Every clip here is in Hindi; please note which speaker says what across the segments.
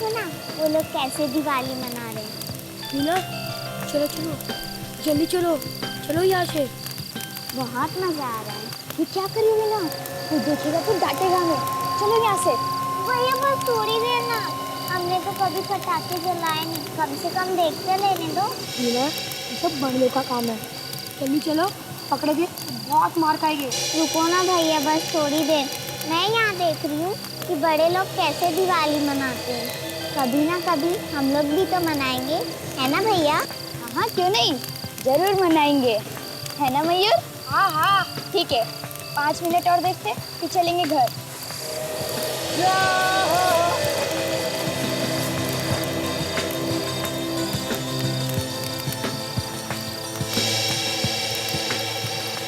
Speaker 1: देखो ना वो लोग कैसे दिवाली मना रहे हैं।
Speaker 2: मीना चलो चलो जल्दी चलो चलो यहाँ से।
Speaker 1: बहुत मजा आ रहा है। ये क्या कर रही हो मीना? कोई देखेगा तो डांटेगा हमें। चलो यहाँ से। भैया बस थोड़ी देर ना, हमने तो कभी पटाखे जलाए नहीं, कम से कम देखते लेने दो।
Speaker 2: मीना ये सब बड़े का काम है, जल्दी चलो पकड़े गए बहुत मार खाएंगे।
Speaker 1: रुको ना भैया बस थोड़ी देर। मैं यहाँ देख रही हूँ कि बड़े लोग कैसे दिवाली मनाते हैं। कभी ना कभी हम लोग भी तो मनाएंगे, है ना भैया?
Speaker 3: हाँ क्यों नहीं, जरूर मनाएंगे, है ना मयूर?
Speaker 2: हाँ हाँ
Speaker 3: ठीक है, 5 मिनट और देखते फिर चलेंगे घर।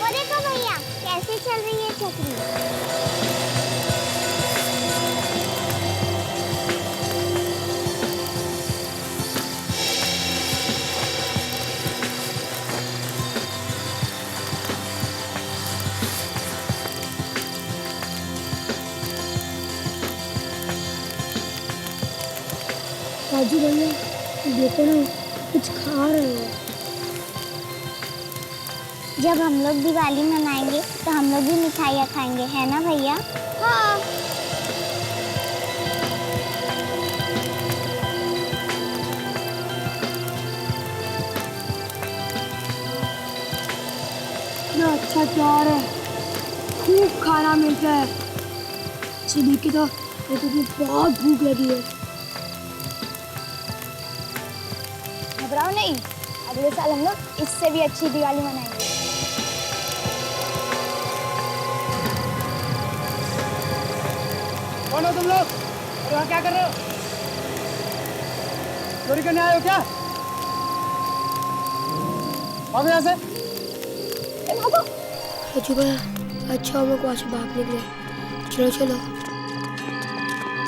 Speaker 1: और देखो भैया कैसे चल रही है चक्री।
Speaker 2: राजू भैया देखो ना कुछ खा रहे हो।
Speaker 1: जब हम लोग दिवाली मनाएंगे तो हम लोग भी मिठाइयाँ खाएंगे, है ना भैया?
Speaker 3: हाँ
Speaker 2: इतना अच्छा त्योहार है, खूब खाना मिलता है। इसे देख के तो मेरे को बहुत भूख लगी है।
Speaker 3: घबराओ नहीं, अगले साल हम लोग इससे भी अच्छी दिवाली मनाएंगे।
Speaker 4: कौन हो तुम लोग? और यहाँ क्या कर रहे हो? चोरी करने आए हो क्या? भागो यहाँ से।
Speaker 2: राजू भैया अच्छा हम लोग वहाँ से भाग निकले। चलो चलो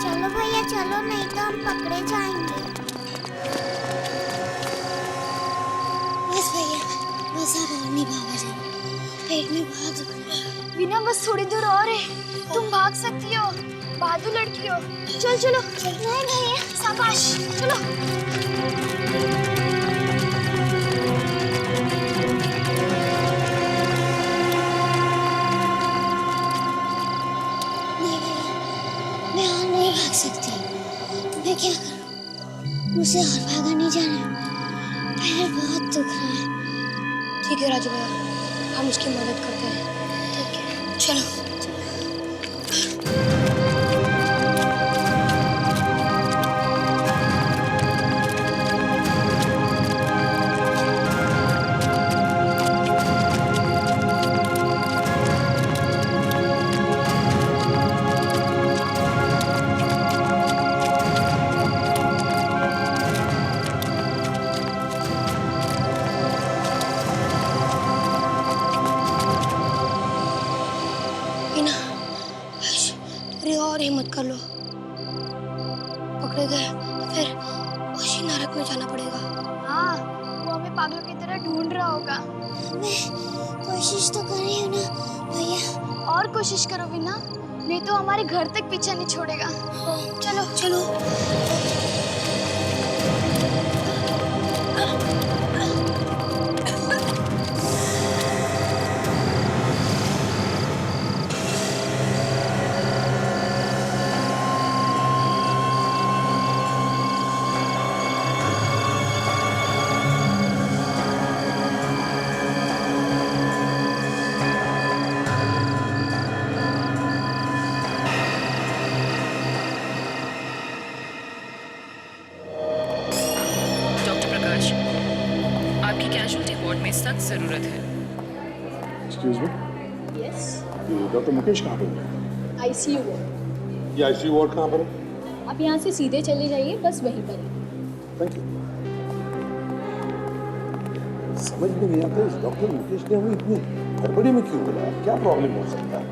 Speaker 1: चलो भैया चलो, नहीं तो हम पकड़े जाएंगे। बस भैया बस अब और नहीं भागा जाएगा, पेट में बहुत दुख रहा है।
Speaker 3: बिना बस थोड़ी दूर और है, तुम भाग सकती हो, बहादुर लड़की हो। चल चलो।
Speaker 1: नहीं भैया
Speaker 3: शाबाश चलो।
Speaker 1: नहीं भैया, मैं और नहीं भाग सकती। मैं क्या करूं? मुझे और भागा नहीं जाना है। पैर बहुत दुख रहा है।
Speaker 2: ठीक है राजू भैया हम उसकी मदद करते हैं। ठीक है चलो। और हिम्मत कर लो, पकड़े गए तो फिर उसी नरक में जाना पड़ेगा।
Speaker 3: हाँ वो हमें पागलों की तरह ढूंढ रहा होगा।
Speaker 1: मैं कोशिश तो कर रही हूँ ना भैया।
Speaker 3: और कोशिश करो बिना, नहीं तो हमारे घर तक पीछा नहीं छोड़ेगा। चलो
Speaker 2: चलो
Speaker 5: आपकी कैजुअल्टी वार्ड में सख्त जरूरत है।
Speaker 6: Excuse me,
Speaker 7: yes,
Speaker 6: doctor Mukesh कहाँ पर है?
Speaker 7: ICU ward.
Speaker 6: ये आईसीयू वार्ड कहाँ पर है?
Speaker 7: आप यहाँ से सीधे चले जाइए, बस वहीं पर है।
Speaker 6: Thank you. समझ में नहीं आता इस डॉक्टर मुकेश ने हमें इतनी हड़बड़ी में क्यों बुलाया? क्या प्रॉब्लम हो सकता है?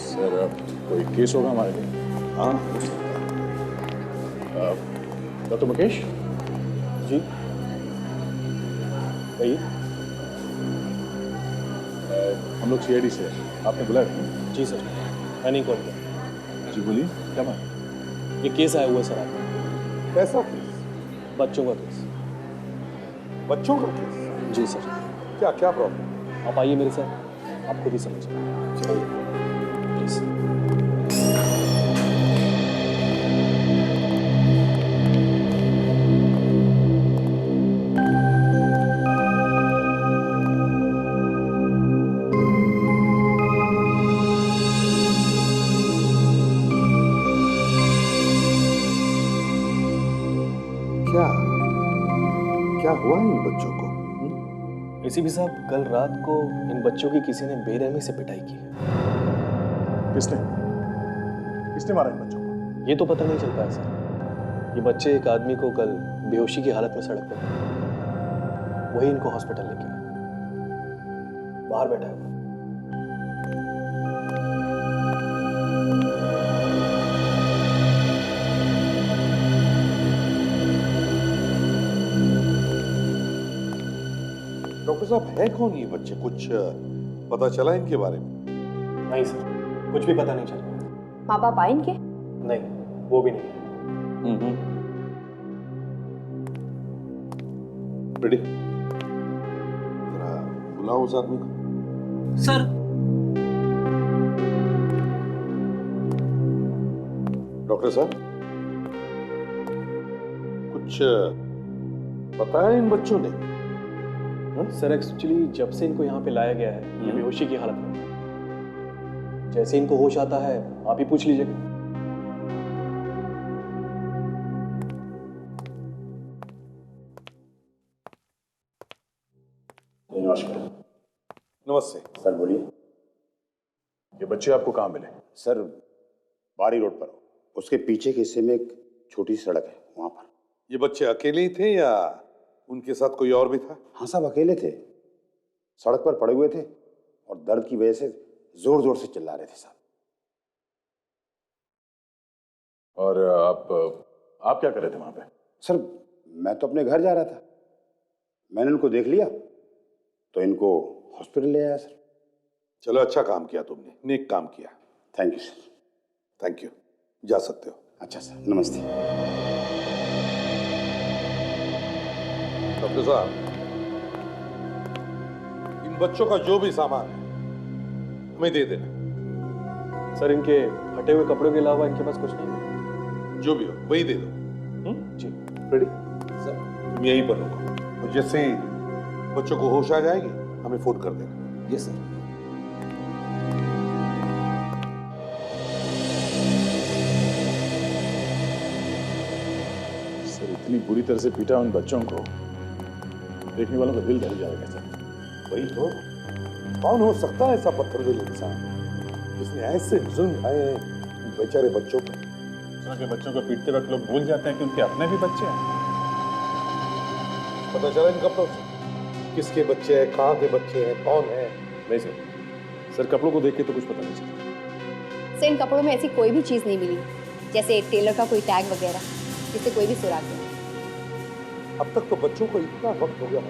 Speaker 8: सर अब कोई केस होगा हमारे लिए?
Speaker 6: हाँ हो सकता है। डॉक्टर मुकेश जी कहिए। हम लोग सीआईडी से हैं, आपने बुलाया?
Speaker 9: जी सर, मैंने कॉल किया।
Speaker 6: जी बोलिए, क्या बात?
Speaker 9: ये केस आया हुआ है सर आपका।
Speaker 6: कैसा केस?
Speaker 8: बच्चों का केस।
Speaker 6: बच्चों का केस?
Speaker 8: जी सर।
Speaker 6: क्या क्या प्रॉब्लम?
Speaker 8: आप आइए मेरे साथ, आप खुद ही समझिए।
Speaker 6: चलिए।
Speaker 8: प्लीज।
Speaker 6: क्या क्या हुआ इन बच्चों को?
Speaker 8: एसीपी साहब, कल रात को इन बच्चों की किसी ने बेरहमी से पिटाई की है।
Speaker 9: किसने किसने मारा इन बच्चों को?
Speaker 8: ये तो पता नहीं चल पाया सर। ये बच्चे एक आदमी को कल बेहोशी की हालत में सड़क पर मिले। वही इनको हॉस्पिटल लेके आए। बाहर बैठा है वो।
Speaker 6: डॉक्टर साहब, है कौन ये बच्चे? कुछ पता चला इनके बारे में?
Speaker 8: नहीं सर, कुछ भी पता नहीं चल पाया।
Speaker 10: माँ बाप आए इनके?
Speaker 8: नहीं, वो भी नहीं।
Speaker 6: रेडी? जरा बुलाओ उस आदमी को।
Speaker 4: सर।
Speaker 6: डॉक्टर साहब, कुछ बताया इन बच्चों ने?
Speaker 8: सर एक्चुअली जब से इनको यहाँ पे लाया गया है ये बेहोशी की हालत में। जैसे इनको होश आता है आप ही पूछ लीजिएगा।
Speaker 9: नमस्कार।
Speaker 6: नमस्ते
Speaker 9: सर बोलिए। ये बच्चे आपको कहाँ मिले?
Speaker 11: सर बारी रोड पर, उसके पीछे के हिस्से में एक छोटी सी सड़क है, वहां पर।
Speaker 6: ये बच्चे अकेले ही थे या उनके साथ कोई और भी था?
Speaker 11: हाँ साहब, अकेले थे, सड़क पर पड़े हुए थे और दर्द की वजह से जोर जोर से चिल्ला रहे थे साहब।
Speaker 9: और आप क्या कर रहे थे वहां पे?
Speaker 11: सर मैं तो अपने घर जा रहा था, मैंने इनको देख लिया तो इनको हॉस्पिटल ले आया सर।
Speaker 6: चलो, अच्छा काम किया तुमने, नेक काम किया।
Speaker 11: Thank you sir.
Speaker 6: Thank you, जा सकते हो।
Speaker 11: अच्छा सर, नमस्ते।
Speaker 6: डॉक्टर साहब, इन बच्चों का जो भी सामान है हमें दे देना।
Speaker 8: सर इनके फटे हुए कपड़ों के अलावा इनके पास कुछ नहीं है।
Speaker 6: जो भी हो वही दे दो।
Speaker 8: जी।
Speaker 6: रेडी? सर तुम यहीं पर रुको और जैसे ही बच्चों को होश आ जाएगी हमें फोन कर देना।
Speaker 11: Yes sir.
Speaker 9: सर इतनी बुरी तरह से पीटा उन बच्चों को, देखने वालों का दिल दहल जाएगा सर।
Speaker 6: वही तो, कौन हो सकता है ऐसा पत्थरदिल इंसान जिसने ऐसे जुल्म ढाए हैं बेचारे बच्चों पर?
Speaker 9: के बच्चों को पीटते वक्त लोग भूल जाते हैं कि उनके अपने भी बच्चे हैं।
Speaker 6: पता चला इन कपड़ों से किसके बच्चे हैं, कहाँ के बच्चे हैं, कौन है?
Speaker 9: नहीं सर कपड़ों को देख के तो कुछ पता नहीं चला।
Speaker 10: सर इन कपड़ों में ऐसी कोई भी चीज नहीं मिली, जैसे टेलर का कोई टैग वगैरह, जिससे कोई भी सुराग नहीं।
Speaker 6: अब तक तो बच्चों को इतना वक्त हो गया,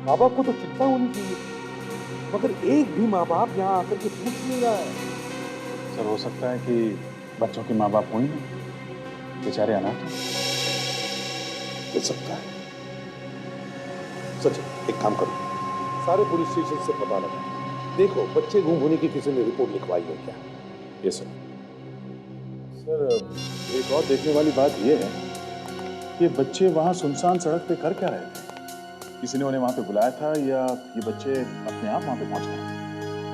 Speaker 6: माँ बाप को तो चिंता होनी चाहिए, मगर एक भी माँ बाप यहाँ आकर के पूछ नहीं रहा है।
Speaker 9: सर हो सकता है कि बच्चों के माँ बाप हुई नहीं, बेचारे अनाथ हैं।
Speaker 6: हो सकता है। सच, एक काम करो, सारे पुलिस स्टेशन से पता लगा, देखो बच्चे गुम होने की किसी ने रिपोर्ट लिखवाई है क्या?
Speaker 9: ये सर एक और देखने वाली बात यह है कि बच्चे वहां सुनसान सड़क पे कर क्या रहे थे? किसी ने उन्हें वहां पे बुलाया था या ये बच्चे अपने आप वहां पे पहुंच गए?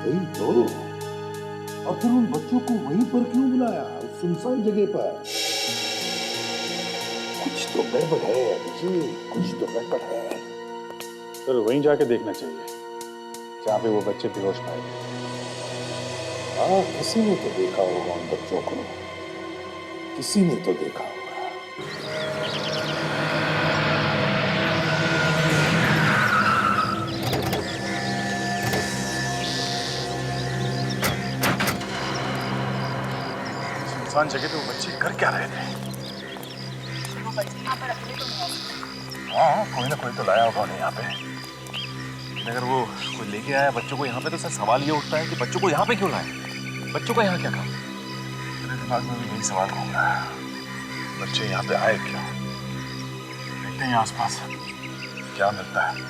Speaker 6: वही तो, और फिर उन बच्चों को वहीं पर क्यों बुलाया, उस सुनसान जगह पर? कुछ तो गड़बड़ है जी, कुछ तो गड़बड़ है।
Speaker 9: सर वहीं जाके देखना चाहिए जहाँ पे वो बच्चे बेहोश पाए गए।
Speaker 6: हाँ, किसी ने तो देखा होगा उन बच्चों को, किसी ने तो देखा होगा।
Speaker 9: सुनसान जगह पे वो बच्चे कर क्या रहे थे? हाँ, कोई ना कोई तो लाया होगा उन्हें यहाँ पे। लेकिन अगर वो कोई लेके आया बच्चों को यहाँ पे, तो सर सवाल ये उठता है कि बच्चों को यहाँ पे क्यों लाए? बच्चों का यहाँ क्या काम? मेरे दिमाग में भी यही सवाल घूम रहा है। बच्चे यहाँ पे आए क्यों? देखते हैं आसपास क्या मिलता है।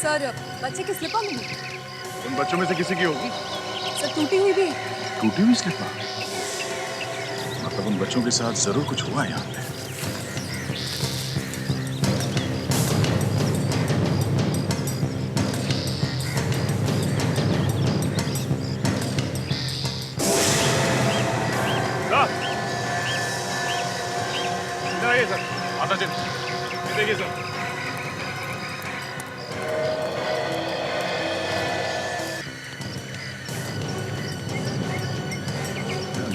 Speaker 10: सर बच्चे की स्लिपा मिली।
Speaker 9: उन बच्चों में से किसी की होगी।
Speaker 10: सर टूटी हुई भी।
Speaker 9: टूटी हुई स्लिपा? मतलब उन बच्चों के साथ जरूर कुछ हुआ यहाँ पे। सर आता चल देखिए सर।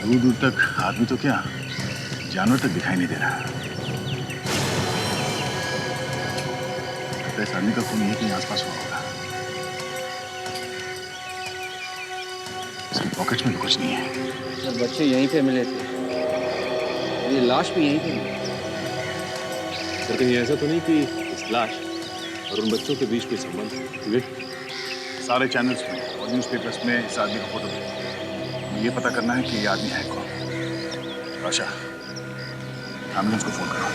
Speaker 9: दूर दूर तक आदमी तो क्या जानवर तक दिखाई नहीं दे रहा। इस आदमी का खून यहीं कहीं आसपास हुआ होगा। इसकी पॉकेट्स में भी कुछ नहीं है।
Speaker 4: सर बच्चे यहीं पे मिले थे, ये लाश भी यहीं पे मिली।
Speaker 8: सर कहीं ऐसा तो नहीं कि इस लाश और उन बच्चों के बीच कोई संबंध है?
Speaker 9: सारे चैनल्स में और न्यूज़पेपर्स में इस आदमी का फोटो है। ये पता करना है कि ये आदमी है कौन। आशा, एम्बुलेंस को फोन करो।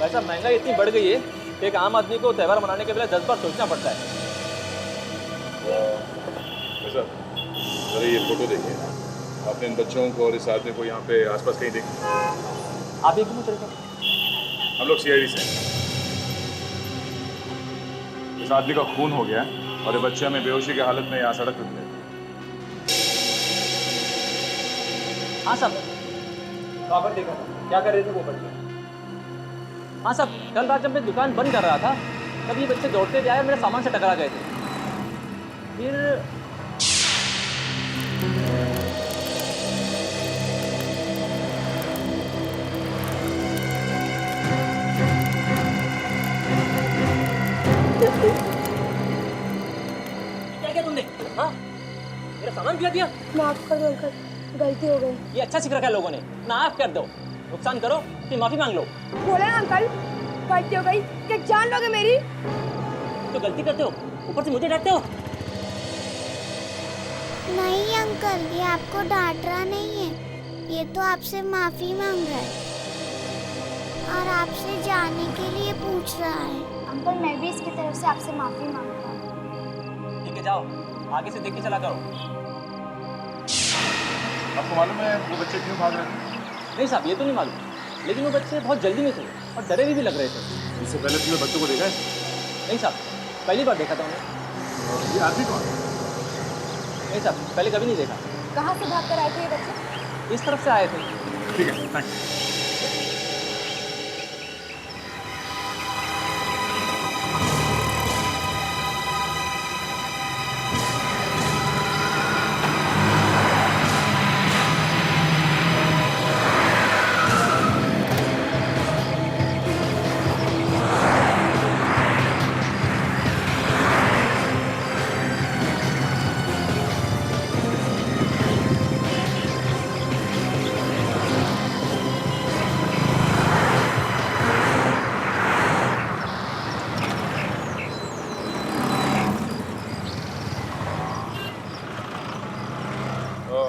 Speaker 12: वैसा महंगाई इतनी बढ़ गई है कि एक आम आदमी को त्यौहार मनाने के पहले 10 बार सोचना पड़ता है।
Speaker 9: अरे ये फोटो देखिए, आपने इन बच्चों को और इस आदमी को यहाँ पे आसपास कहीं देखा?
Speaker 12: आप एक चल सर।
Speaker 9: हम लोग CID से हैं। इस आदमी का खून हो गया और ये बच्चे हमें बेहोशी की हालत में यहाँ सड़क पे मिले।
Speaker 12: हाँ साहब, कहाँ पर देखा था? क्या कर रहे थे वो बच्चे? हाँ साहब, कल रात जब मैं दुकान बंद कर रहा था तब ये बच्चे दौड़ते हुए आए और मेरे सामान से टकरा गए थे। फिर क्या किया तुमने? हाँ, मेरा सामान दिया दिया।
Speaker 2: माफ कर दो अंकल, गलती हो गई।
Speaker 12: ये अच्छा सीख रखा है लोगों ने। माफ कर दो, नुकसान करो फिर माफी मांग लो।
Speaker 2: बोले ना अंकल, गलती हो गई। क्या जान लोगे मेरी?
Speaker 12: तो गलती करते हो, ऊपर से मुझे डांटते हो।
Speaker 1: नहीं अंकल, ये आपको डांट रहा नहीं है, ये तो आपसे माफी मांग रहा है और आपसे जाने के लिए पूछ रहा है।
Speaker 3: अंकल मैं भी इसकी तरफ से आपसे माफी मांगता हूँ।
Speaker 12: ठीक है, जाओ आगे से देख के चला करो।
Speaker 9: आपको मालूम है वो बच्चे क्यों भाग रहे थे?
Speaker 12: नहीं साहब, ये तो नहीं मालूम, लेकिन वो बच्चे बहुत जल्दी में थे और डरे हुए भी लग रहे थे।
Speaker 9: इससे पहले तुमने बच्चों को देखा है?
Speaker 12: नहीं साहब, पहली बार देखा था उन्हें।
Speaker 9: ये आदमी कौन है?
Speaker 12: नहीं साहब, पहले कभी नहीं देखा।
Speaker 10: कहाँ से भाग कर आए थे ये बच्चे?
Speaker 12: इस तरफ से आए थे।
Speaker 9: ठीक है, थैंक यू।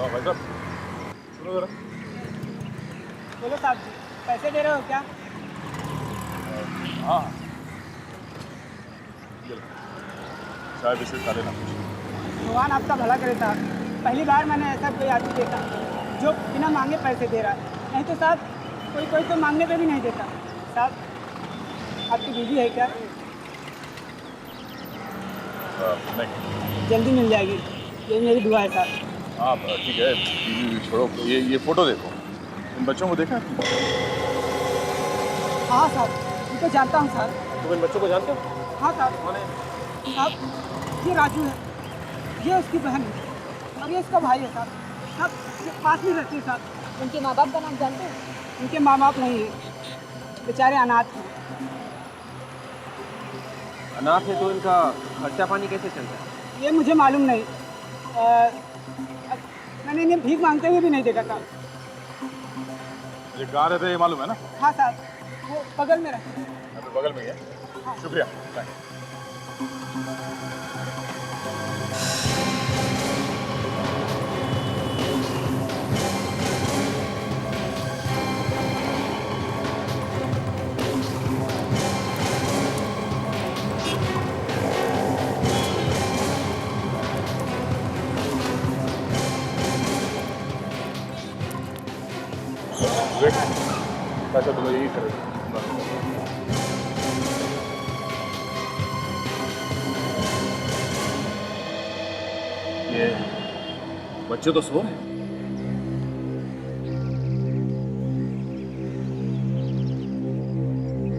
Speaker 9: भाई साहब सुनो जरा।
Speaker 12: बोलो साहब जी, पैसे दे रहे हो क्या?
Speaker 9: हाँ चाय बिस्किट खा लेना।
Speaker 12: भगवान आपका भला करे साहब, पहली बार मैंने ऐसा कोई आदमी देखा जो बिना मांगे पैसे दे रहा है। नहीं तो साहब कोई कोई तो मांगने पे भी नहीं देता। साहब आपकी बीवी है क्या?
Speaker 9: नहीं।
Speaker 12: जल्दी मिल जाएगी, ये मेरी दुआ है साहब।
Speaker 9: हाँ ठीक है, बीवी छोड़ो। ये फोटो देखो, इन बच्चों को देखा?
Speaker 12: हाँ साहब, इनको जानता हूँ साहब।
Speaker 8: तुम इन बच्चों को जानते हो?
Speaker 12: हाँ साहब।
Speaker 8: कौन है?
Speaker 12: साहब ये राजू है, ये उसकी बहन है और ये इसका भाई है साहब। साहब ये पास में रहते हैं साहब।
Speaker 7: उनके माँ बाप का नाम जानते हो?
Speaker 12: उनके माँ बाप नहीं है, बेचारे अनाथ हैं।
Speaker 4: अनाथ है तो इनका खर्चा पानी कैसे चलता है?
Speaker 12: ये मुझे मालूम नहीं। मैंने इन्हें भीख मांगते हुए भी नहीं देखा था।
Speaker 9: ये कहाँ रहते हैं ये मालूम है ना?
Speaker 12: हाँ साहब, वो बगल में रहते हैं।
Speaker 9: अभी बगल में ही है।
Speaker 12: हाँ।
Speaker 9: शुक्रिया, थैंक पैसा तो यही करेगा। ये बच्चे तो सो रहे हैं।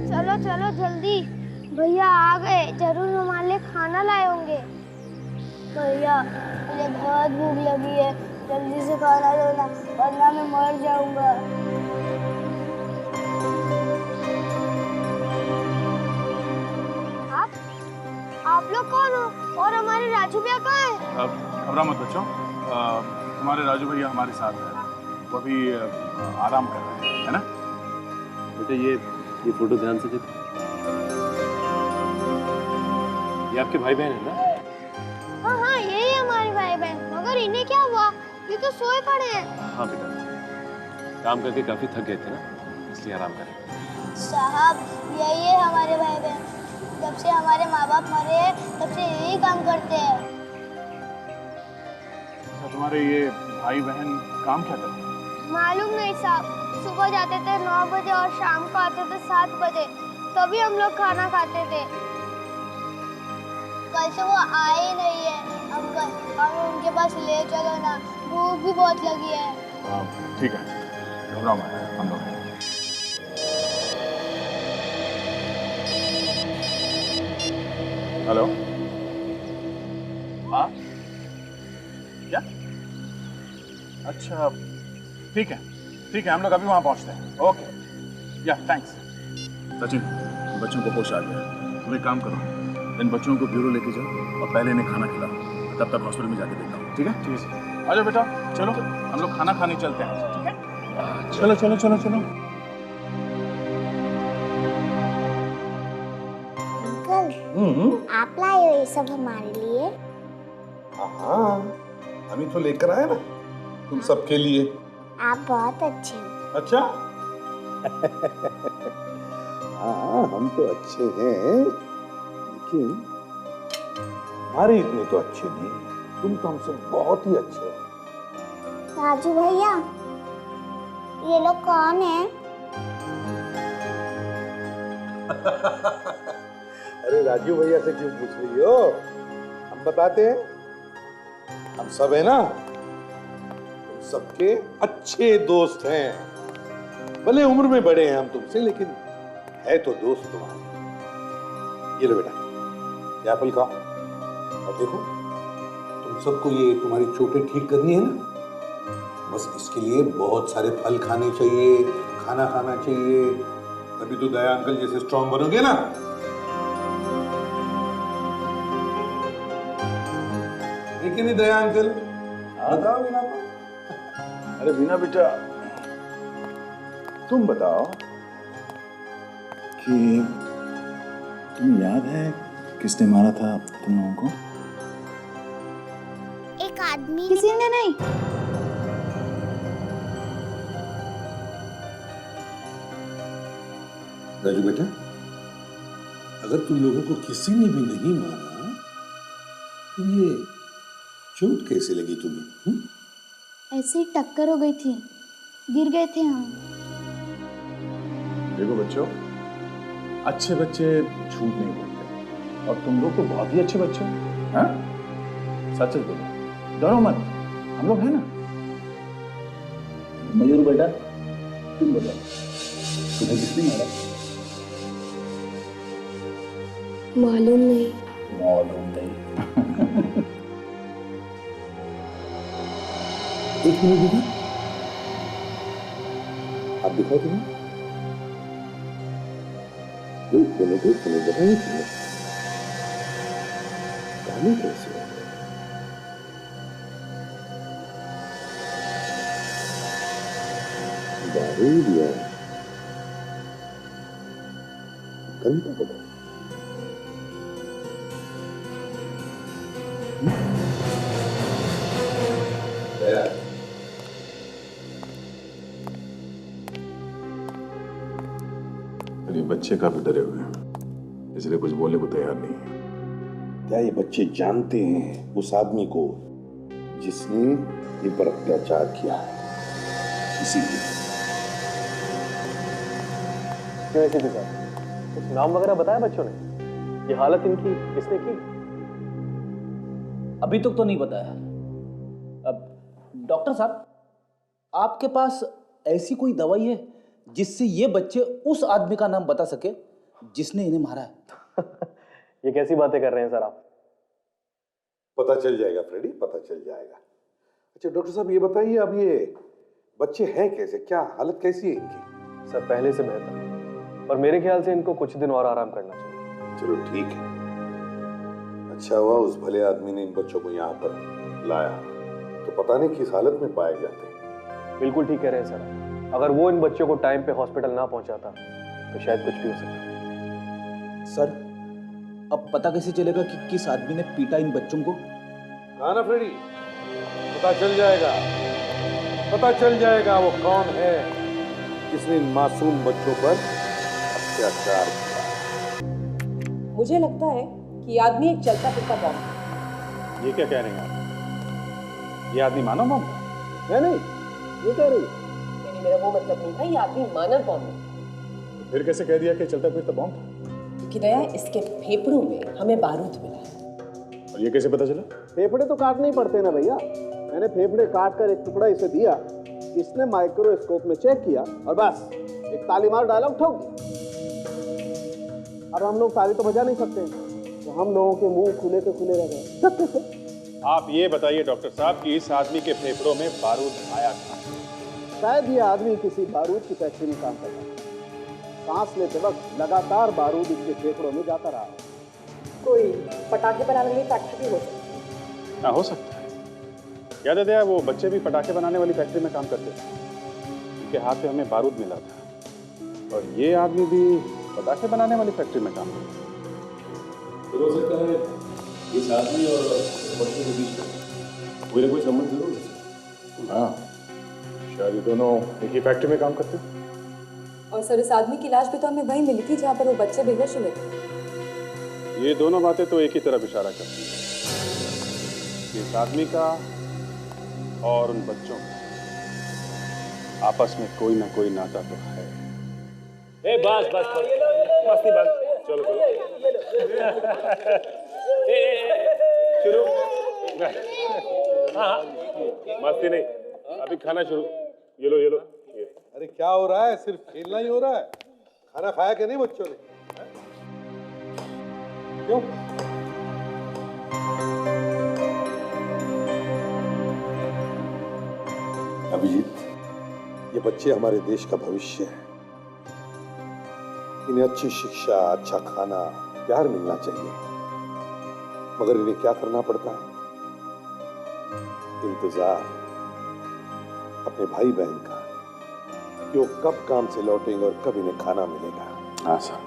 Speaker 1: चलो चलो जल्दी, भैया आ गए, जरूर हमारे लिए खाना लाए होंगे। भैया मुझे बहुत भूख लगी है, जल्दी से खाना दो ना, वरना मैं मर जाऊंगा। आप लोग कौन हो और हमारे राजू भैया कहाँ हैं?
Speaker 9: अब घबरा मत बच्चों, हमारे राजू भैया हमारे साथ हैं, वो अभी आराम कर रहे हैं, है ना?
Speaker 8: बेटा ये फोटो ध्यान से देखो। ये आपके भाई बहन है ना?
Speaker 1: हाँ हाँ यही हमारे भाई बहन, मगर इन्हें क्या हुआ? ये तो सोए पड़े हैं।
Speaker 8: हाँ बेटा, काम करके काफी थक गए थे ना, इसलिए आराम करें।
Speaker 1: साहब यही है हमारे भाई बहन, जब से हमारे माँ बाप मरे हैं तब से यही काम करते हैं।
Speaker 9: अच्छा तुम्हारे ये भाई बहन काम क्या करते हैं?
Speaker 1: मालूम नहीं साहब, सुबह जाते थे 9 बजे और शाम को आते थे 7 बजे, तभी हम लोग खाना खाते थे। कल से वो आए ही नहीं है। अंकल हमें उनके पास ले चलो ना, भूख भी बहुत लगी है।
Speaker 9: ठीक है, घबराओ मत, हम लोग हैं। हेलो, हाँ क्या? अच्छा ठीक है, हम लोग अभी वहाँ पहुँचते हैं। ओके या थैंक्स। सचिन बच्चों को होश आ गया, तुम एक काम करो, इन बच्चों को ब्यूरो लेके जाओ और पहले इन्हें खाना खिलाओ, तब तक हॉस्पिटल में जाके देखता हूँ। ठीक है? ठीक है। आ जाओ बेटा, चलो हम लोग खाना खाने चलते हैं। ठीक है? चलो चलो चलो चलो।
Speaker 1: अंकल आप लाए हो ये सब हमारे लिए?
Speaker 6: हाँ हम ही तो लेकर आए ना तुम सबके लिए।
Speaker 1: आप बहुत अच्छे हो।
Speaker 6: अच्छा हाँ हम तो अच्छे हैं, लेकिन हमारे इतने तो अच्छे नहीं, तुम तो हमसे बहुत ही अच्छे हो।
Speaker 1: राजू भैया ये लोग कौन हैं?
Speaker 6: अरे राजू भैया से क्यों पूछ रही हो, हम बताते हैं। हम सब है ना, तुम सबके अच्छे दोस्त हैं। भले उम्र में बड़े हैं हम तुमसे, लेकिन है तो दोस्त तुम्हारे। ये लो बेटा, ये एप्पल खाओ और देखो, तुम सबको ये तुम्हारी चोटें ठीक करनी है ना, बस इसके लिए बहुत सारे फल खाने चाहिए, खाना खाना चाहिए, तभी तो दया अंकल जैसे स्ट्रांग बनोगे ना। लेकिन नहीं दया अंकल, बताओ बीना।
Speaker 9: अरे बीना बेटा, तुम बताओ कि तुम्हें याद है किसने मारा था तुम लोगों को?
Speaker 1: एक आदमी।
Speaker 3: किसी ने नहीं।
Speaker 6: राजू बेटा, अगर तुम लोगों को किसी ने भी नहीं मारा तो ये चोट कैसे लगी तुम्हें?
Speaker 3: ऐसे ही टक्कर हो गई थी, गिर गए थे हम।
Speaker 9: देखो बच्चों, अच्छे बच्चे झूठ नहीं बोलते और तुम लोग तो बहुत ही अच्छे बच्चे हो। हाँ, सच सच बोलो, डरो मत, हम लोग हैं ना। मयूर बेटा, तुम बताओ, तुम्हें किसने मारा?
Speaker 7: मालूम नहीं।
Speaker 9: मालूम नहीं।
Speaker 6: एक मिनट बेटा, आप दिखाओ तुम्हें। बताइए तुम्हें गाने कैसे हो? बारूद या घंटा बता।
Speaker 9: ये बच्चे काफी डरे हुए हैं, इसलिए कुछ बोलने को तैयार नहीं है।
Speaker 6: क्या ये बच्चे जानते हैं उस आदमी को जिसने इन पर अत्याचार किया है? इसीलिए
Speaker 8: सीधे साहब, कुछ नाम वगैरह बताया बच्चों ने? ये हालत इनकी किसने की?
Speaker 12: अभी तक तो नहीं बताया। अब डॉक्टर साहब, आपके पास ऐसी कोई दवाई है जिससे ये बच्चे उस आदमी का नाम बता सके जिसने इन्हें मारा है?
Speaker 8: ये कैसी बातें कर रहे हैं सर आप?
Speaker 6: पता चल जाएगा फ्रेडी, पता चल जाएगा। अच्छा डॉक्टर साहब, ये बताइए, अब ये बच्चे हैं कैसे, क्या हालत कैसी है इनकी?
Speaker 8: सर पहले से बेहतर, पर मेरे ख्याल से इनको कुछ दिन और आराम करना चाहिए।
Speaker 6: चलो ठीक है, अच्छा हुआ उस भले आदमी ने इन बच्चों को यहाँ पर लाया, तो पता नहीं किस हालत में पाए जाते हैं।
Speaker 8: बिल्कुल ठीक कह रहे हैं सर, अगर वो इन बच्चों को टाइम पे हॉस्पिटल ना पहुंचाता तो शायद कुछ भी हो सकता।
Speaker 12: सर, अब पता कैसे चलेगा कि किस आदमी ने पीटा इन बच्चों को?
Speaker 6: कहा ना फ्रेडी, पता चल जाएगा, पता चल जाएगा वो कौन है जिसने इन मासूम बच्चों पर अत्याचार किया।
Speaker 13: मुझे लगता है कि ये आदमी एक चलता फिरता बॉम्ब है।
Speaker 9: ये क्या कह रहे हैं आप? ये आदमी मानव बम था?
Speaker 6: नहीं, ये कह रही है।
Speaker 13: मेरा वो मतलब नहीं था, ये आदमी मानव बॉम्ब है।
Speaker 9: फिर कैसे कह दिया कि चलता फिरता बम था?
Speaker 13: क्योंकि दया, इसके फेफड़ों में हमें बारूद मिला है।
Speaker 9: और ये कैसे पता चला?
Speaker 14: फेफड़े तो काटने ही पड़ते ना भैया। मैंने फेफड़े काट कर एक टुकड़ा इसे दिया, इसने माइक्रोस्कोप में चेक किया और बस एक ताली मार डायलॉग ठोक दिया। अब हम लोग ताली तो बजा नहीं सकते, तो हम लोगों के मुंह खुले के खुले रह गए।
Speaker 9: आप ये बताइए डॉक्टर साहब कि इस आदमी के फेफड़ों में बारूद आया था?
Speaker 14: शायद ये आदमी किसी बारूद की फैक्ट्री में काम करता है। सांस लेते वक्त लगातार बारूद इसके फेफड़ों में जाता रहा।
Speaker 13: कोई पटाखे बनाने वाली फैक्ट्री भी हो सकती है।
Speaker 9: हाँ, हो सकता है। याद है वो बच्चे भी पटाखे बनाने वाली फैक्ट्री में काम करते थे, उनके हाथ में हमें बारूद मिला था, और ये आदमी भी पटाखे बनाने वाली फैक्ट्री में काम करता है।
Speaker 6: तो हो सकता है इस आदमी और बच्चों के बीच में कोई ना कोई संबंध जरूर है।
Speaker 9: हाँ, शायद ये दोनों एक ही फैक्ट्री में काम करते हैं।
Speaker 13: और सर, इस आदमी की लाश भी तो हमें वहीं मिली थी जहाँ पर वो बच्चे बेहोश हुए थे।
Speaker 9: ये दोनों बातें तो एक ही तरफ इशारा करती हैं। इस आदमी का और उन बच्चों का आपस में कोई ना कोई नाता तो है।
Speaker 15: ए बस बस मस्ती बस, चलो
Speaker 9: शुरू। हाँ, मस्ती नहीं, अभी खाना शुरू। ये लो ये लो।
Speaker 6: अरे क्या हो रहा है? सिर्फ खेलना ही हो रहा है? खाना खाया कि नहीं बच्चों ने? क्यों? अभिजीत, ये बच्चे हमारे देश का भविष्य है। इन्हें अच्छी शिक्षा, अच्छा खाना, प्यार मिलना चाहिए, मगर इन्हें क्या करना पड़ता है? इंतजार अपने भाई बहन का कि वो कब काम से लौटेंगे और कब इन्हें खाना मिलेगा।
Speaker 9: हाँ सर,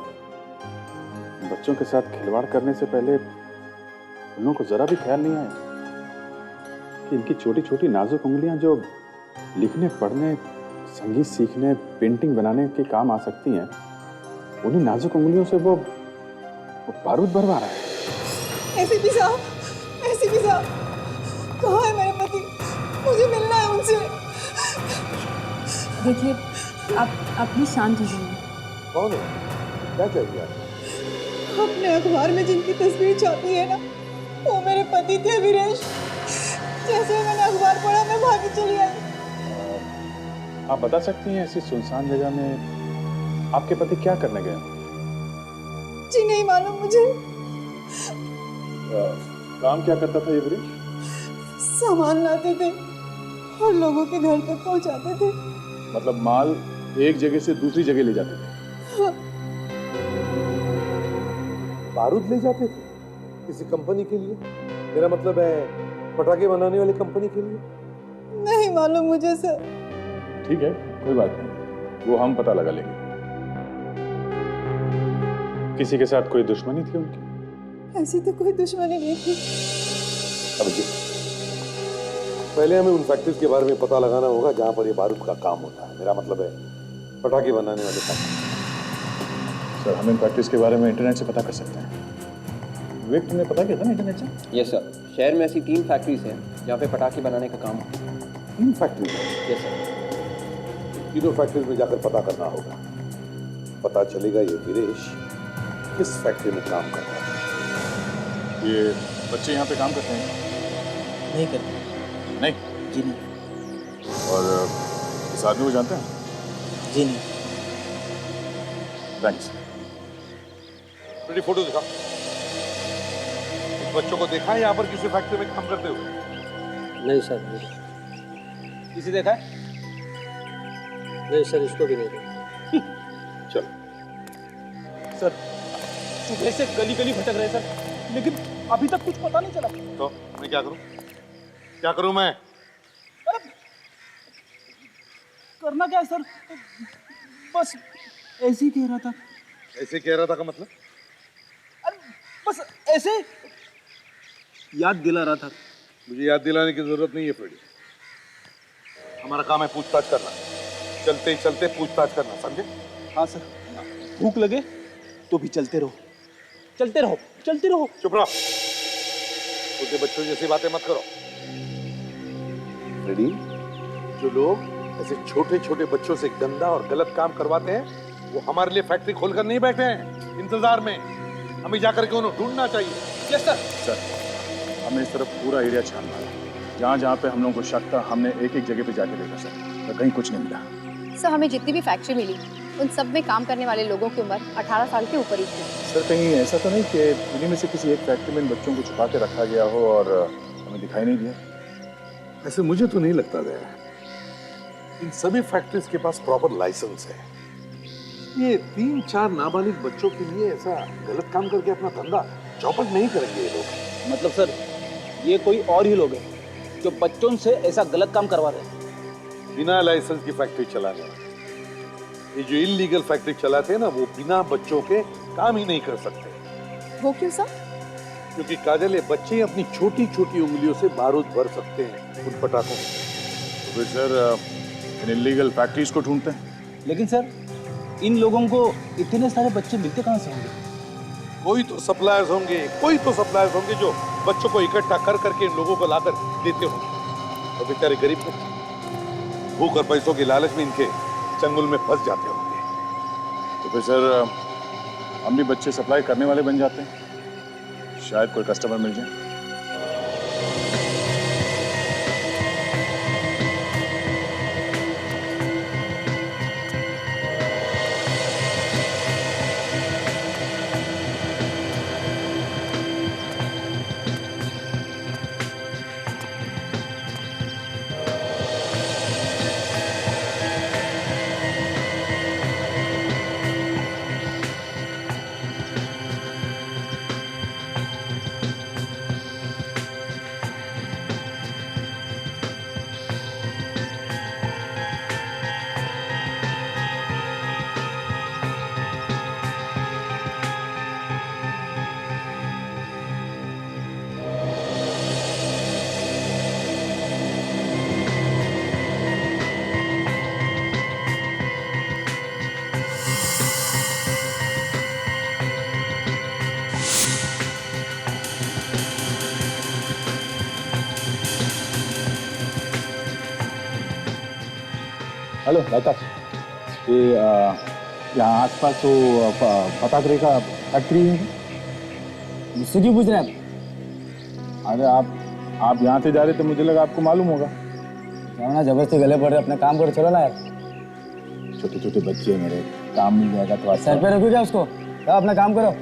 Speaker 9: बच्चों के साथ खिलवाड़ करने से पहले उन लोगों को जरा भी ख्याल नहीं आया कि इनकी छोटी छोटी नाजुक उंगलियां जो लिखने, पढ़ने, संगीत सीखने, पेंटिंग बनाने के काम आ सकती हैं, उन्हीं नाजुक उंगलियों से वो बारूद भरवा रहा है।
Speaker 2: एसीपी साहब, एसीपी साहब, कहाँ है मेरे पति? मुझे मिलना है उनसे।
Speaker 13: देखिए, आप प्लीज शांत हो जाइए।
Speaker 6: कौन है? क्या चाहिए आपको?
Speaker 2: अपने अखबार में जिनकी तस्वीर छापी है ना, वो मेरे पति थे वीरेश। जैसे मैंने अखबार पढ़ा, मैं भागी चली आई।
Speaker 9: आप बता सकती हैं ऐसी सुनसान जगह में आपके पति क्या करने गए?
Speaker 2: जी नहीं मालूम मुझे।
Speaker 9: काम क्या करता था ये वीरेश?
Speaker 2: सामान लाते थे और लोगों के घर तक पहुंचाते थे।
Speaker 9: मतलब माल एक जगह से दूसरी जगह ले जाते थे?
Speaker 2: हाँ।
Speaker 6: बारूद ले जाते थे किसी कंपनी के लिए? मेरा मतलब है पटाखे बनाने वाली कंपनी के लिए?
Speaker 2: नहीं मालूम मुझे सर।
Speaker 9: ठीक है, कोई बात नहीं, वो हम पता लगा लेंगे। किसी के साथ कोई दुश्मनी थी उनकी?
Speaker 2: ऐसी तो कोई दुश्मनी नहीं थी।
Speaker 6: अभिजीत, पहले हमें उन फैक्ट्रीज के बारे में पता लगाना होगा जहां पर ये बारूद का काम होता है। मेरा मतलब है पटाखे बनाने वाले काम।
Speaker 9: सर, हम इन फैक्ट्रीज के बारे में इंटरनेट से पता कर सकते हैं। विवेक, तुमने पता किया था ना इंटरनेट से?
Speaker 12: यस सर, शहर में ऐसी 3 फैक्ट्रीज हैं जहाँ पे पटाखे बनाने का काम होता है।
Speaker 6: 3 फैक्ट्रीज?
Speaker 12: Yes sir.
Speaker 6: तीनों फैक्ट्रीज में जाकर पता करना होगा। पता चलेगा ये वीरेश किस फैक्ट्री में काम कर रहा है।
Speaker 9: ये बच्चे यहाँ पे काम करते हैं?
Speaker 12: नहीं करते।
Speaker 9: नहीं?
Speaker 12: जी नहीं।
Speaker 9: और इस आदमी को जानते हैं?
Speaker 12: जी नहीं।
Speaker 9: थैंक्स।
Speaker 6: मेरी फोटो दिखा। इस बच्चों को देखा है यहाँ पर किसी फैक्ट्री में काम करते हुए?
Speaker 12: नहीं सर, नहीं। किसी देखा है? नहीं सर, इसको भी नहीं देखा।
Speaker 6: चल
Speaker 12: सर, सुबह से गली गली भटक रहे सर, लेकिन अभी तक कुछ पता नहीं चला।
Speaker 6: तो मैं क्या करूं? क्या करूं मैं?
Speaker 12: अरे करना क्या है सर, बस ऐसे ही कह रहा था।
Speaker 6: ऐसे कह रहा था का मतलब?
Speaker 12: अरे बस ऐसे याद दिला रहा था।
Speaker 6: मुझे याद दिलाने की जरूरत नहीं है फ्रेडी। हमारा काम है पूछताछ करना, चलते चलते पूछताछ करना, समझे?
Speaker 12: हाँ सर, भूख लगे तो भी चलते रहो, चलते रहो, चलते रहो।
Speaker 6: चुप रहो, छोटे बच्चों जैसी बातें मत करो। फ्रेडी, जो लोग ऐसे छोटे छोटे बच्चों से गंदा और गलत काम करवाते हैं, वो हमारे लिए फैक्ट्री खोलकर नहीं बैठे हैं इंतजार में। हमें जाकर के उन्हें ढूंढना चाहिए।
Speaker 9: Yes sir. सर, हमने इस तरफ पूरा एरिया छान मारा। जहाँ जहाँ पे हम लोगों को शक था, हमने एक एक जगह पे जाके देखा सर, तो कहीं कुछ नहीं मिला।
Speaker 10: सर, हमें जितनी भी फैक्ट्री मिली, उन सब में काम करने वाले लोगों की उम्र 18 साल के ऊपर ही थी।
Speaker 9: सर, कहीं ऐसा तो नहीं कि इन्हीं में से किसी एक फैक्ट्री में इन बच्चों को छुपा के रखा गया हो और हमें दिखाई नहीं दिया?
Speaker 6: ऐसे मुझे तो नहीं लगता है। इन सभी फैक्ट्रीज के पास प्रॉपर लाइसेंस है। ये 3-4 नाबालिग बच्चों के लिए ऐसा गलत काम करके अपना धंधा चौपट नहीं करेंगे ये लोग।
Speaker 12: मतलब सर, ये कोई और ही लोग हैं जो बच्चों से ऐसा गलत काम करवा रहे हैं।
Speaker 6: बिना लाइसेंस की फैक्ट्री चलाने वाले, ये जो इलीगल फैक्ट्री चलाते हैं ना, वो बिना बच्चों के काम ही नहीं कर सकते।
Speaker 10: वो क्यों सर?
Speaker 6: क्योंकि काजल, ये बच्चे अपनी छोटी छोटी उंगलियों से बारूद भर सकते हैं उन पटाखों में।
Speaker 9: तो फिर सर, इन इलीगल फैक्ट्रीज को ढूंढते हैं।
Speaker 12: लेकिन सर, इन लोगों को इतने सारे बच्चे मिलते कहाँ से होंगे?
Speaker 6: कोई तो सप्लायर्स होंगे, कोई तो सप्लायर्स होंगे जो बच्चों को इकट्ठा कर करके इन लोगों को लाकर देते होंगे। और बेचारे गरीब बच्चे भूख और पैसों की लालच में इनके चंगुल में फंस जाते होंगे।
Speaker 9: तो फिर सर, हम भी बच्चे सप्लाई करने वाले बन जाते हैं, शायद कोई कस्टमर मिल जाए। हेलो लता, ये यहाँ आसपास तो पटाखे का फैक्ट्री है,
Speaker 12: मुझसे क्यों पूछ रहे हैं
Speaker 9: अरे आप यहाँ से जा रहे तो मुझे लगा आपको मालूम होगा।
Speaker 12: आप? ना जबरदस्ती गले पड़ रहे, अपने काम करो, चलो ना यार।
Speaker 9: छोटे छोटे बच्चे मेरे, काम मिल जाएगा तो अच्छा।
Speaker 12: सर पे रखो क्या उसको, जाओ अपना काम करो।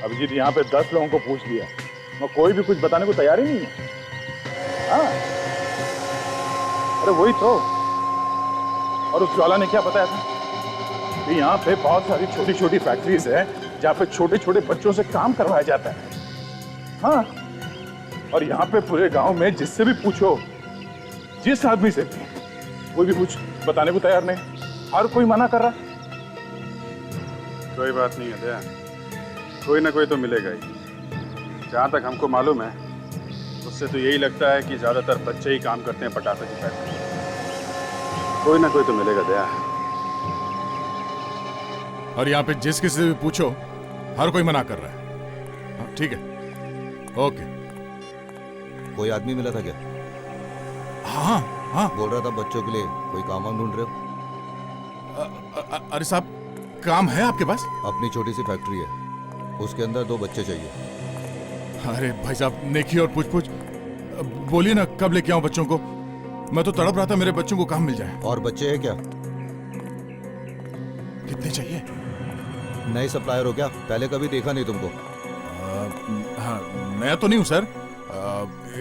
Speaker 9: अभिजीत, यहाँ पे 10 लोगों को पूछ लिया, मैं कोई भी कुछ बताने को तैयार ही नहीं है। हाँ, अरे वही तो। और उस ज्वाला ने क्या बताया था कि यहाँ पे बहुत सारी छोटी छोटी फैक्ट्रीज है जहाँ पे छोटे छोटे बच्चों से काम करवाया जाता है। हाँ, और यहाँ पे पूरे गांव में जिससे भी पूछो, जिस आदमी से, कोई भी कुछ बताने को तैयार नहीं, हर कोई मना कर रहा।
Speaker 11: कोई बात नहीं है दया, कोई ना कोई तो मिलेगा ही। जहाँ तक हमको मालूम है उससे तो यही लगता है कि ज़्यादातर बच्चे ही काम करते हैं पटाखे की फैक्ट्री। कोई ना कोई तो मिलेगा दया।
Speaker 9: और यहाँ पे जिस किसी से भी पूछो, हर कोई मना कर रहा है। हाँ, ठीक है, ओके।
Speaker 16: कोई आदमी मिला था क्या?
Speaker 9: हाँ हाँ,
Speaker 16: बोल रहा था बच्चों के लिए कोई काम वाम ढूंढ रहे हो।
Speaker 9: अरे साहब, काम है आपके पास?
Speaker 16: अपनी छोटी सी फैक्ट्री है, उसके अंदर 2 बच्चे चाहिए।
Speaker 9: अरे भाई साहब, नेकी और पूछ बोलिए ना, कब लेके आऊं बच्चों को? मैं तो तड़प रहा था मेरे बच्चों को काम मिल जाए।
Speaker 16: और बच्चे हैं क्या?
Speaker 9: कितने चाहिए?
Speaker 16: नए सप्लायर हो क्या? पहले कभी देखा नहीं तुमको।
Speaker 9: हाँ, नया तो नहीं हूँ सर,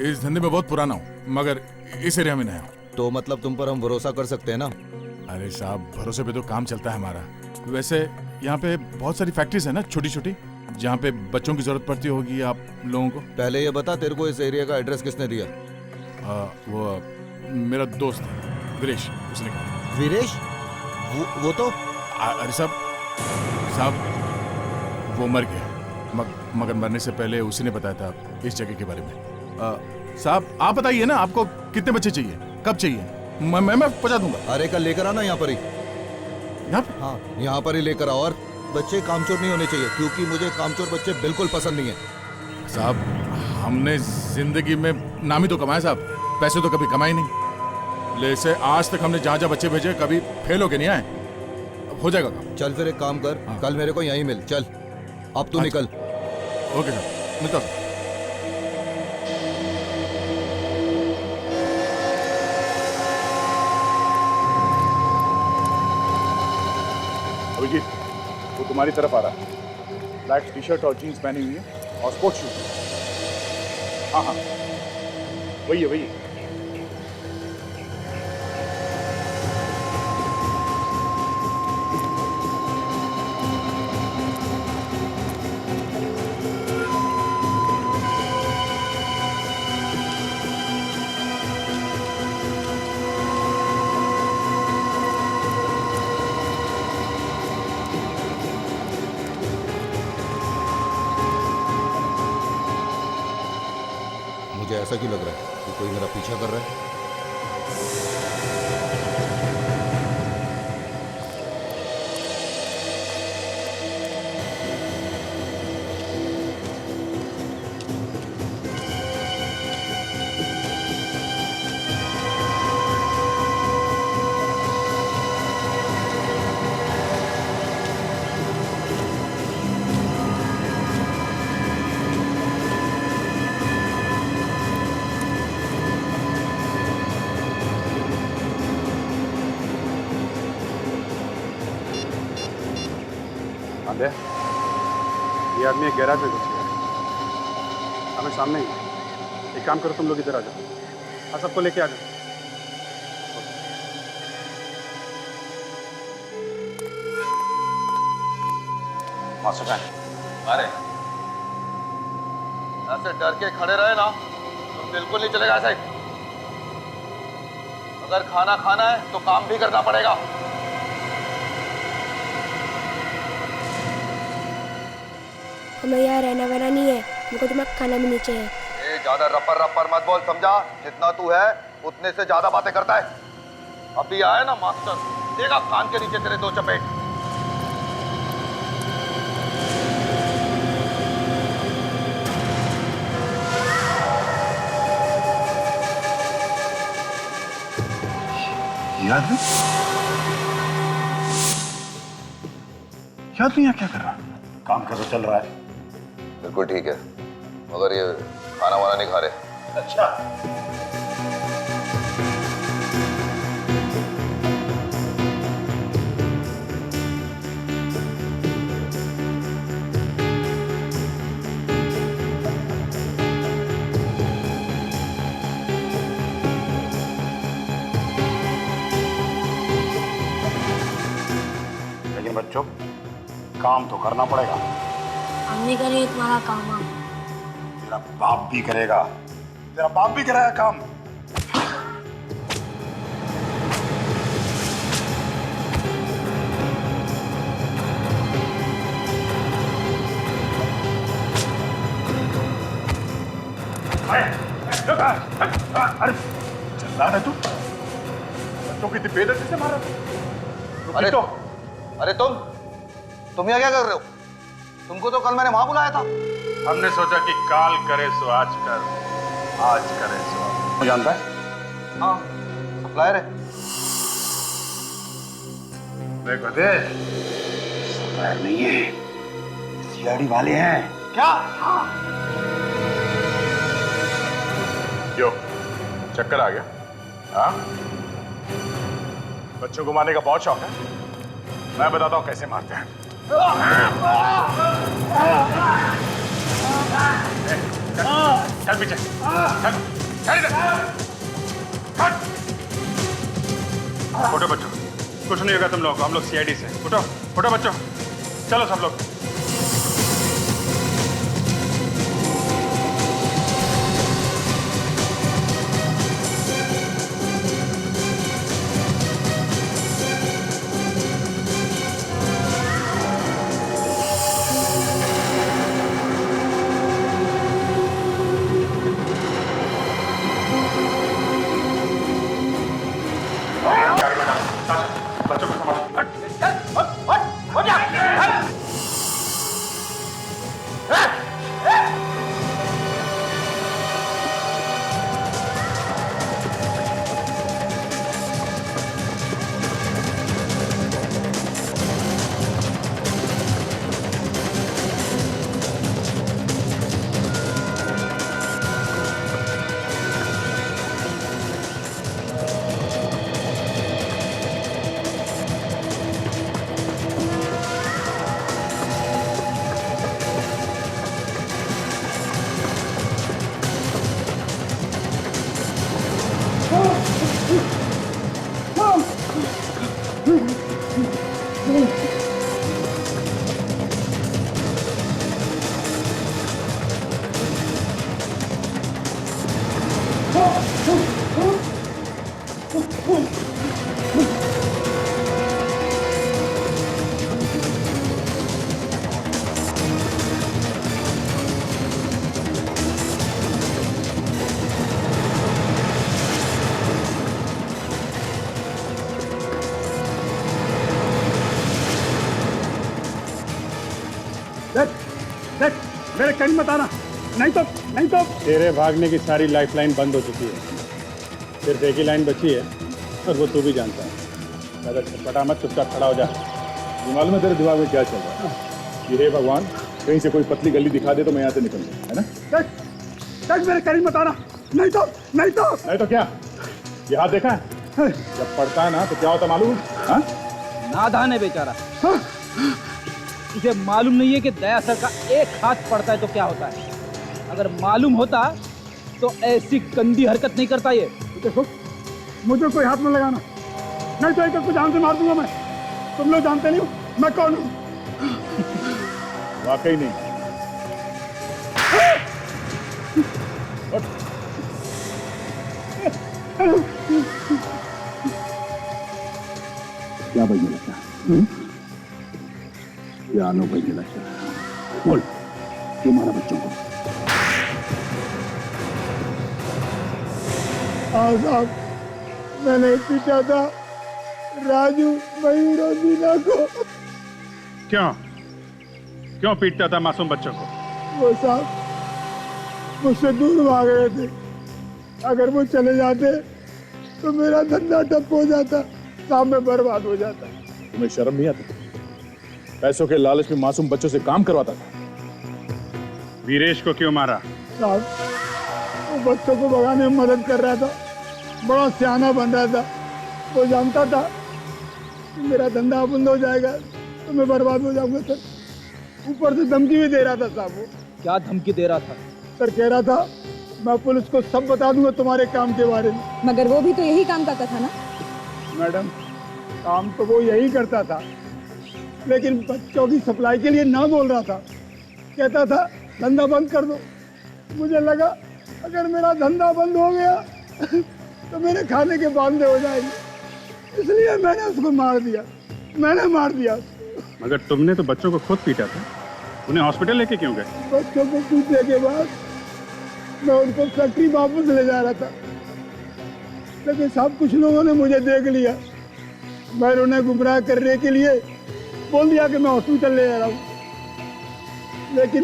Speaker 9: इस धंधे में बहुत पुराना हूँ, मगर इस एरिया में नया हूँ।
Speaker 16: तो मतलब तुम पर हम भरोसा कर सकते हैं ना?
Speaker 9: अरे साहब, भरोसे पे तो काम चलता है हमारा। वैसे यहाँ पे बहुत सारी फैक्ट्रीज है ना, छोटी छोटी, जहाँ पे बच्चों की जरूरत पड़ती होगी आप लोगों को।
Speaker 16: पहले ये बता, तेरे को इस एरिया का एड्रेस किसने दिया?
Speaker 9: वो मेरा दोस्त है वीरेश, उसने कहा।
Speaker 16: वीरेश? वो तो
Speaker 9: अरे साहब वो मर गया, मगर मरने से पहले उसी ने बताया था इस जगह के बारे में। साहब आप बताइए ना, आपको कितने बच्चे चाहिए, कब चाहिए? मैं पहुंचा दूंगा।
Speaker 16: अरे कल लेकर आना यहाँ पर ही।
Speaker 9: यहाँ?
Speaker 16: हाँ, यहाँ पर ही लेकर आओ। और बच्चे कामचोर नहीं होने चाहिए, क्योंकि मुझे कामचोर बच्चे बिल्कुल पसंद नहीं है।
Speaker 9: साहब, हमने जिंदगी में नाम ही तो कमाया साहब, पैसे तो कभी कमाए नहीं। जैसे आज तक हमने जहाँ जहाँ बच्चे भेजे, कभी फेल होके नहीं आए। हो जाएगा काम।
Speaker 16: चल फिर एक काम कर, कल मेरे को यहीं मिल। चल अब तू निकल।
Speaker 9: ओके सर, मिलता हूँ। अभिजीत, वो तुम्हारी तरफ आ रहा है, ब्लैक टी शर्ट और जीन्स पहनी हुई है और स्पोर्ट्स शूज। हाँ, वही है।
Speaker 16: मुझे ऐसा क्यों लग रहा है कि कोई मेरा पीछा कर रहा है?
Speaker 11: ये आदमी एक गैराज में घुस गया है, हमें सामने ही। एक काम करो, तुम लोग इधर आ जाओ और सबको लेके आ जाओ।
Speaker 16: अरे ऐसे डर के खड़े रहे ना तो बिल्कुल नहीं चलेगा। ऐसे अगर खाना खाना है तो काम भी करना पड़ेगा।
Speaker 7: हमें यहाँ रहना वहना नहीं है, हमको तुम्हारा खाना भी नहीं चाहिए।
Speaker 16: ज्यादा रपर रपर मत बोल, समझा? जितना तू है उतने से ज्यादा बातें करता है। अभी आया ना मास्टर, देगा कान के नीचे तेरे 2 चपेट।
Speaker 11: याद है? याद नहीं है क्या कर रहा? काम कर तो चल रहा है।
Speaker 16: बिल्कुल ठीक है, मगर ये खाना वाना नहीं खा रहे।
Speaker 11: अच्छा। लेकिन बच्चों, काम तो करना पड़ेगा।
Speaker 7: हमने करे तुम्हारा काम आप।
Speaker 11: तेरा बाप भी करेगा, तेरा बाप भी करेगा काम। अरे चल रहा है तू, बच्चों की बेइज्जती से मार रहा।
Speaker 16: अरे तुम यहाँ क्या कर रहे हो? तुमको तो कल मैंने वहां बुलाया था।
Speaker 11: हमने सोचा कि काल करे सो आज कर, आज करे सो आज। जानता है?
Speaker 16: हाँ, सप्लायर है।
Speaker 11: देखो दे, सप्लायर नहीं है, सीआईडी वाले हैं। क्या? हाँ। यो, चक्कर आ गया? हाँ? बच्चों को मारने का बहुत शौक है। मैं बताता हूँ कैसे मारते हैं। चल पीछे, चल इधर। उठो बच्चों, कुछ नहीं होगा तुम लोगों को, हम लोग सीआईडी से। उठो बच्चों, चलो सब लोग। बच्चों को संभालो। देख, मेरे कहीं मत आना, नहीं तो तेरे भागने की सारी लाइफलाइन बंद हो चुकी है। सिर्फ एक ही लाइन बची है और वो तू भी जानता है। ज़्यादा छटपटा मत, चुपचाप खड़ा हो जा। ये मालूम है तेरे दिमाग में क्या चल रहा है? कि हे भगवान, कहीं से कोई पतली गली दिखा दे तो मैं यहाँ से निकल जाऊँ, है ना? देख, मेरे कहीं मत आना, नहीं तो क्या? ये हाथ देखा है? जब पड़ता है ना तो क्या होता मालूम है?
Speaker 12: नादान है बेचारा। इसे मालूम नहीं है कि दया सर का एक हाथ पड़ता है तो क्या होता है। अगर मालूम होता तो ऐसी गंदी हरकत नहीं करता ये।
Speaker 11: देखो, मुझे कोई हाथ में लगाना, नहीं तो एक को जान से मार दूंगा मैं। तुम लोग जानते नहीं हो मैं कौन हूँ। वाकई नहीं। क्या बजने लगता है? पियानो बजने लगता है। बोल, क्यों मारा बच्चों को?
Speaker 17: मैंने पीटा था राजू मयूर और मीना को।
Speaker 11: क्यों क्यों पीटता था मासूम बच्चों को?
Speaker 17: वो साहब मुझसे दूर भाग रहे थे। अगर वो चले जाते तो मेरा धंधा ठप हो जाता, काम में बर्बाद हो जाता।
Speaker 9: तुम्हें शर्म नहीं आती? पैसों के लालच में मासूम बच्चों से काम करवाता था।
Speaker 11: वीरेश को क्यों मारा?
Speaker 17: साहब वो बच्चों को भगाने में मदद कर रहा था, बड़ा सियाना बन रहा था। वो जानता था कि मेरा धंधा बंद हो जाएगा तो मैं बर्बाद हो जाऊंगा सर। ऊपर से धमकी भी दे रहा था साहब। वो
Speaker 12: क्या धमकी दे रहा था?
Speaker 17: सर कह रहा था मैं पुलिस को सब बता दूंगा तुम्हारे काम के बारे में।
Speaker 13: मगर वो भी तो यही काम करता था ना?
Speaker 17: मैडम काम तो वो यही करता था, लेकिन बच्चों की सप्लाई के लिए ना बोल रहा था। कहता था धंधा बंद कर दो। मुझे लगा अगर मेरा धंधा बंद हो गया तो मेरे खाने के बांधे हो जाएंगे, इसलिए मैंने उसको मार दिया। मैंने मार दिया।
Speaker 11: मगर तुमने तो बच्चों को खुद पीटा था, उन्हें हॉस्पिटल लेके क्यों गए?
Speaker 17: बच्चों को पीटने के बाद मैं उनको फैक्ट्री वापस ले जा रहा था, लेकिन साहब कुछ लोगों ने मुझे देख लिया। मैं उन्हें गुमराह करने के लिए बोल दिया कि मैं हॉस्पिटल ले जा रहा हूँ, लेकिन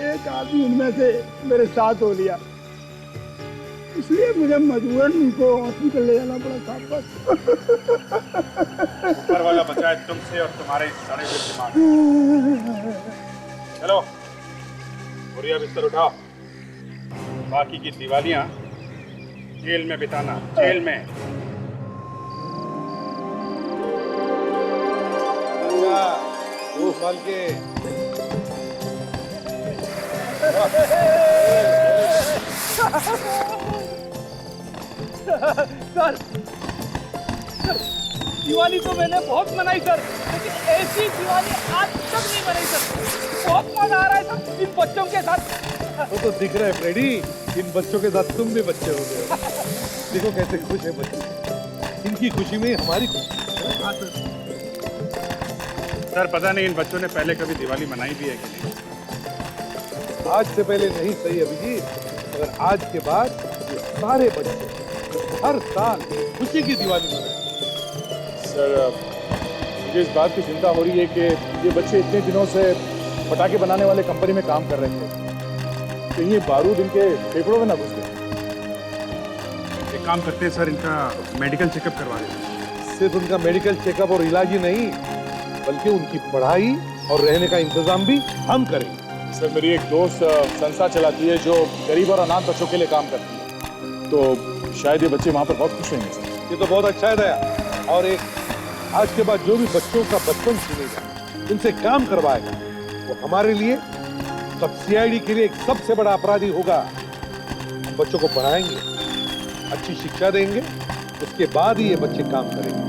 Speaker 17: एक आदमी उनमें से मेरे साथ हो लिया, इसलिए मुझे मजबूरन उनको हॉस्पिटल ले जाना पड़ा साहब।
Speaker 11: ऊपर वाला बचाए तुमसे और तुम्हारे सड़े हुए दिमाग। चलो बोरिया बिस्तर उठाओ, बाकी की दिवालियां जेल में बिताना, जेल में।
Speaker 6: अच्छा 2 साल के
Speaker 12: सर दिवाली तो मैंने बहुत मनाई सर, लेकिन ऐसी दिवाली आज तक नहीं मनाई सर। बहुत मजा आ रहा है सर इन बच्चों के साथ।
Speaker 6: वो तो दिख रहा है फ्रेडी, इन बच्चों के साथ तुम भी बच्चे हो गए हो। देखो कैसे खुश है बच्चे, इनकी खुशी में हमारी खुशी।
Speaker 11: सर पता नहीं इन बच्चों ने पहले कभी दिवाली मनाई भी है कि नहीं।
Speaker 6: आज से पहले नहीं सही अभिजीत, मगर आज के बाद ये सारे बच्चे हर साल खुशी की दिवाली मनाएंगे।
Speaker 9: सर मुझे इस बात की चिंता हो रही है कि ये बच्चे इतने दिनों से पटाखे बनाने वाले कंपनी में काम कर रहे थे, कहीं ये बारूद इनके फेफड़ों में ना घुस गए।
Speaker 11: एक काम करते हैं सर, इनका मेडिकल चेकअप करवा देते हैं।
Speaker 6: सिर्फ उनका मेडिकल चेकअप और इलाज ही नहीं, बल्कि उनकी पढ़ाई और रहने का इंतजाम भी हम करेंगे।
Speaker 9: सर मेरी एक दोस्त संस्था चलाती है जो गरीब और अनाथ बच्चों के लिए काम करती है, तो शायद ये बच्चे वहाँ पर बहुत खुश रहेंगे सर।
Speaker 6: ये तो बहुत अच्छा है दया। और एक आज के बाद जो भी बच्चों का बचपन छीनेगा, उनसे काम करवाएगा, वो हमारे लिए तब सीआईडी के लिए एक सबसे बड़ा अपराधी होगा। बच्चों को पढ़ाएंगे, अच्छी शिक्षा देंगे, उसके बाद ही ये बच्चे काम करेंगे।